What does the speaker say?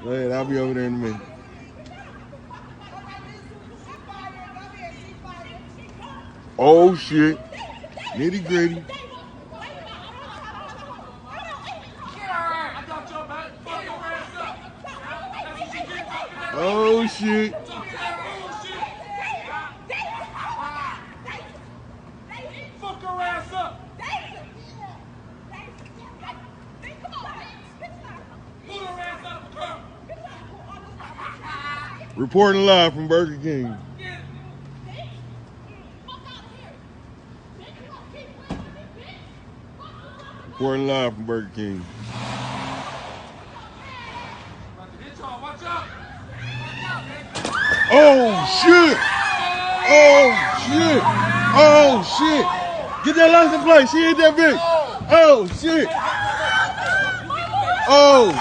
Go ahead, I'll be over there in a minute. Oh shit. Nitty gritty. Oh shit. Fuck her ass up. Pull her ass up. Reporting live from Burger King. Reporting live from Burger King. Watch out. Oh shit! Oh shit! Oh shit! Get that license plate. She hit that bitch. Oh shit! Oh.